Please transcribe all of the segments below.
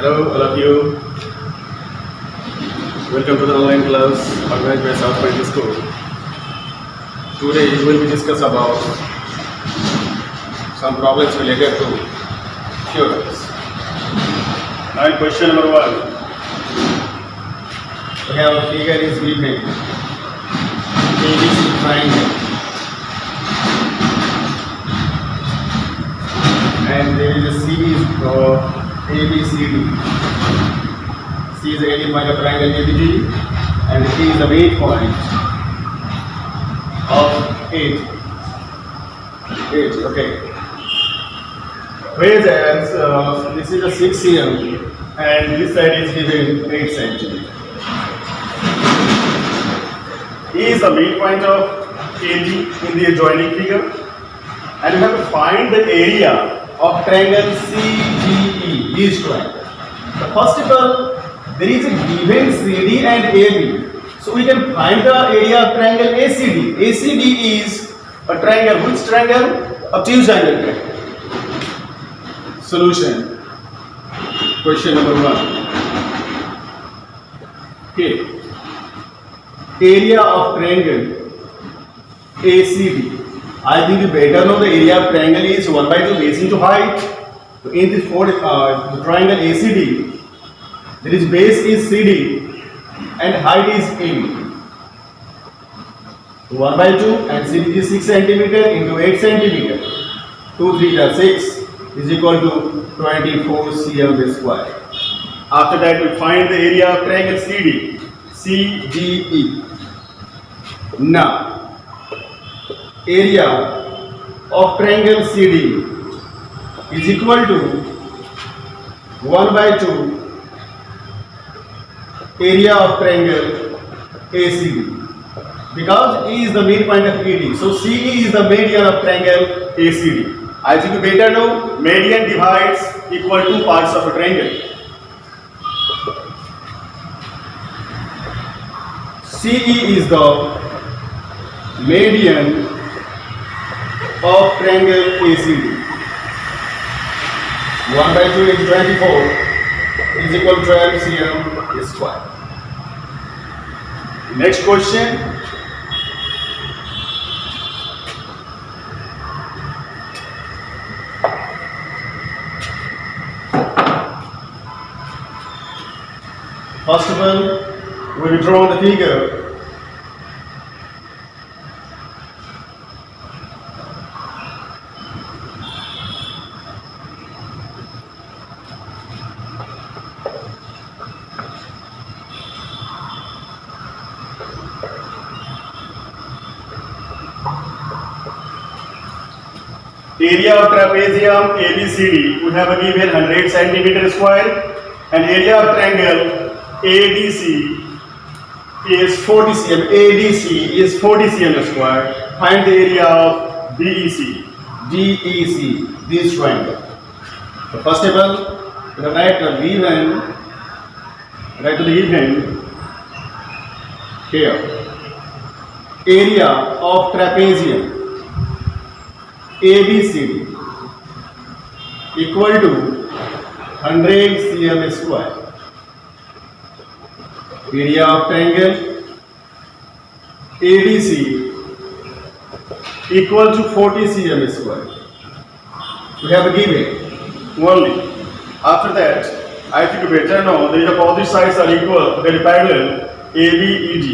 Hello, all of you. Welcome to the online class organized by South Point School. Today we will be discuss about some problems related to theorems. Now, in question number 1, we have a figure is given ABC triangle, and there is a series of ABCD. C is the ending point of triangle ABD, and D is the midpoint of 8. Okay. Whereas this is a 6 cm, and this side is given 8 cm. E is the midpoint of AD in the adjoining figure, and we have to find the area of triangle CGE, these triangles. So first of all, there is a given CD and AB. So we can find the area of triangle ACD. ACD is a triangle. Which triangle? Obtuse angle triangle. Solution. Question number 1. Okay. Area of triangle ACD. I think you better know the area of triangle is 1/2 base into height. So in this the triangle ACD, there is base is CD and height is AB. 1/2 and CD is 6 cm into 8 cm. 2 3 are 6 is equal to 24 cm square. After that, we find the area of triangle CD, CDE. Now, area of triangle CD is equal to 1/2 area of triangle ACD, because E is the midpoint of AD. So CE is the median of triangle ACD. As you better know, median divides equal to parts of a triangle. CE is the median of triangle ACD. 1/2 into 24 is equal to 12 cm square. Next question. First of all, we will draw the figure. Area of trapezium ABCD, we have a given 100 cm square, and area of triangle ADC is 40 cm. ADC is 40 cm square. Find the area of DEC. DEC, this triangle. So first of all, we write to the given here. Area of trapezium ABCD equal to 100 cm square. Area of triangle ADC equal to 40 cm square. We have a given only. After that, I think you better know that the opposite sides are equal, very parallel, ABED.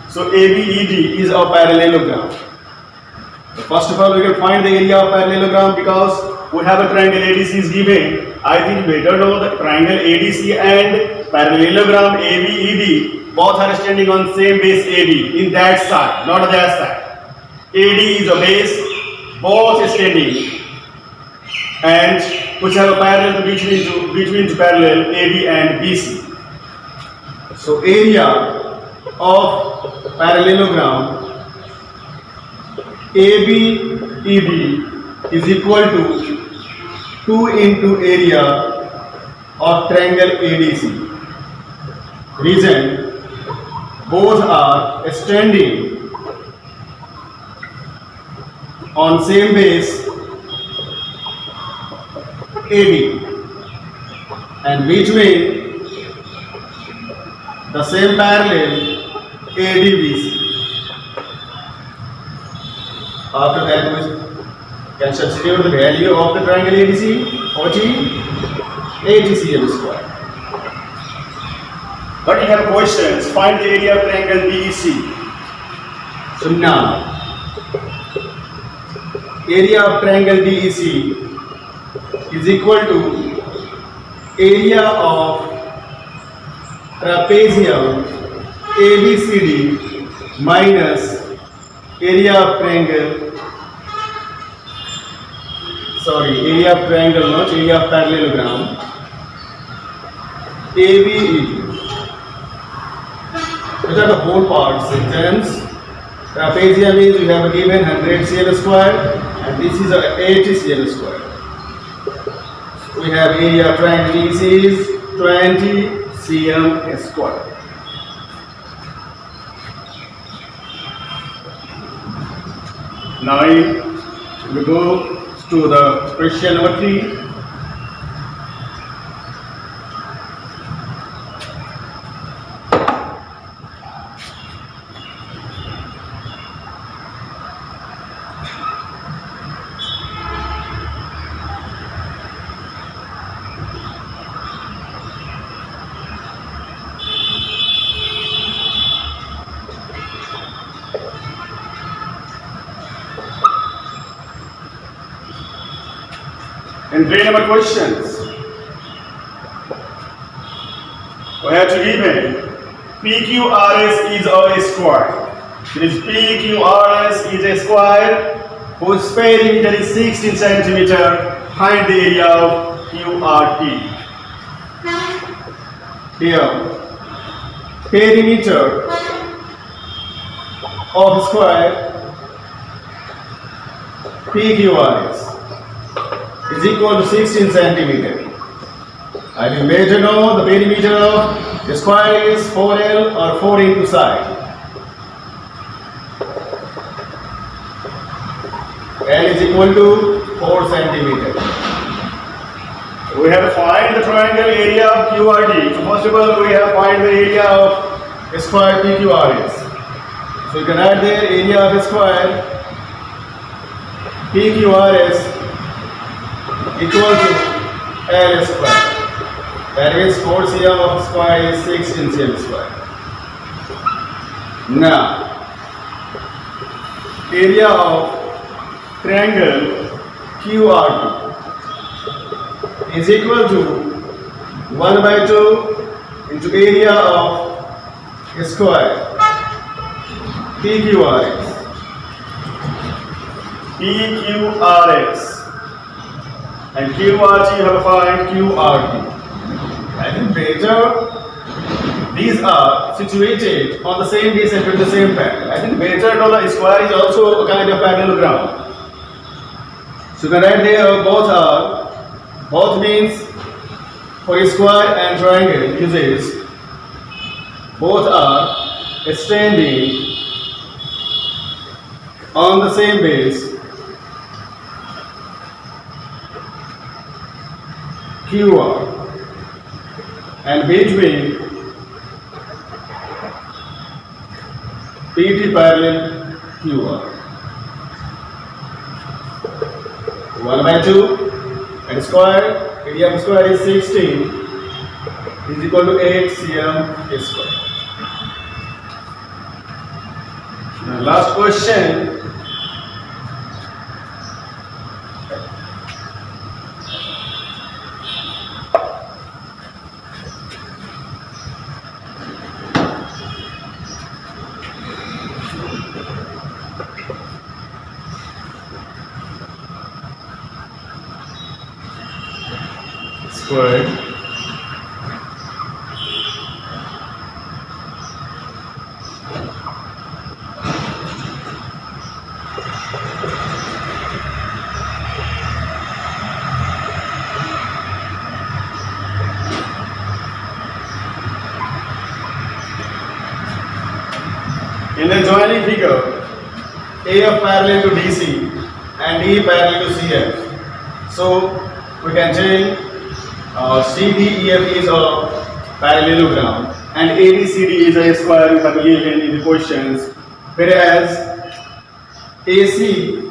So ABED is a parallelogram. So first of all, we can find the area of parallelogram because we have a triangle ADC is given. I think you better know the triangle ADC and parallelogram ABED both are standing on same base AB in that side, not that side. AD is a base, both standing, and which have a parallel between the parallel AB and BC. So area of parallelogram ABED is equal to 2 into area of triangle ADC. Reason, both are standing on same base AB. and between the same parallel ADBC. After that, we can substitute the value of the triangle ADC, OT, ATCL square. But you have questions. Find the area of triangle DEC. So now, area of triangle DEC is equal to area of trapezium ABCD minus area of triangle, area of triangle, not area of parallelogram, ABED. Which are the whole parts? Sections. Trapezium is we have given 100 cl square, and this is 80 cl square. We have area of triangle DEC is 20 cm square. Now we go to the question number 3. In 3 number questions, we have to given PQRS is a square. This PQRS is a square whose perimeter is 16 centimeter. Find the area of QRT. Here, perimeter of square PQRS is equal to 16 centimeter. I will measure now the perimeter of the square is 4L or 4 into side. L is equal to 4 centimeter. We have to find the triangle area of QRT. So first of all, we have to find the area of a square PQRS. So you can add the area of a square PQRS equal to L square. That is 4 cm of square is 16 cm square. Now, area of triangle QRT is equal to 1 by 2 into area of a square PQRS. And QRT, you have to find QRT. I think better, these are situated on the same base and with the same parallel. I think better dollar square is also a kind of parallelogram. So you can write there both means for a square and triangle uses, both are extending on the same base QR and between PT parallel QR. 1 by 2 and square, area of square is 16 is equal to 8 cm square. Now last question. Square in the joining figure, AF parallel to DC and D parallel to CF. So we can tell CDEF is a parallelogram and ABCD is a square you have given in the questions, whereas AC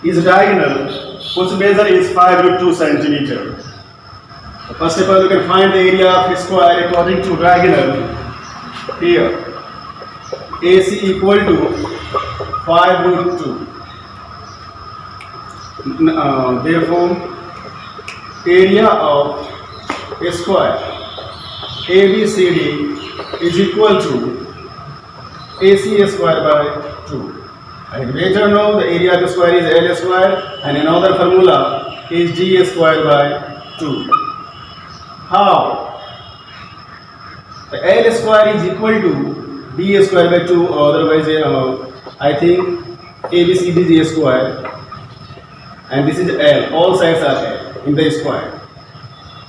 is diagonal whose measure is 5 × 2 centimeter. First of all, you can find the area of a square according to diagonal. Here, AC equal to 5 √ 2. Therefore, area of a square ABCD is equal to AC square by 2. And later know the area of the square is L square and another formula is D square by 2. How? The L square is equal to D square by 2, otherwise I think ABCD is A square and this is L, all sides are L in the square.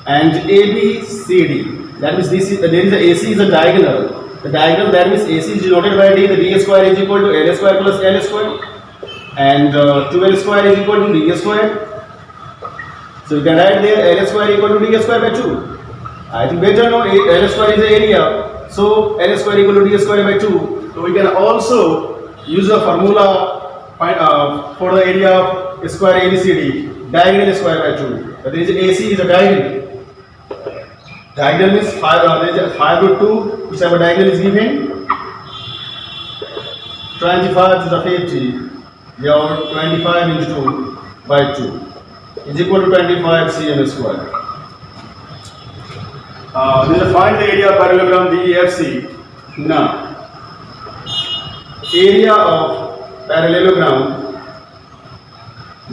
And ABCD, that means this is, there is a AC is a diagonal. The diagonal, that means AC is denoted by D, the D square is equal to L square plus L square and 2L square is equal to D square. So you can write there L square equal to D square by 2. I think better know L square is the area, so L square equal to D square by 2. So we can also use a formula for the area of square ABCD, diagonal square by 2. But there is AC is a diagonal. Diagonal means 5 √ 2, whichever diagonal is given. 25 to the 50, your 25 into 2 by 2 is equal to 25 cm square. This is find the area of parallelogram DEFC. Now, area of parallelogram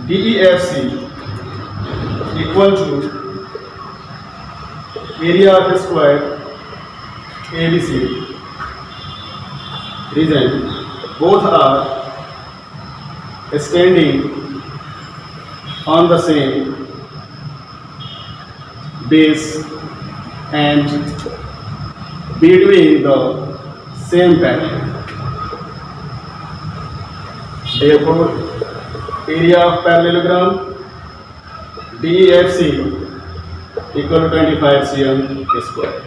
DEFC equal to area of a square ABCD. Reason, both are standing on the same base and between the same pattern. Therefore, area of parallelogram DEFC equal to 25 cm square.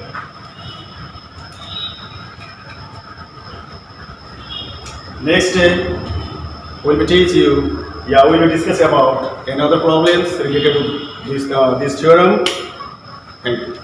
Next we will teach you, we will discuss about another problems related to this theorem. Thank you.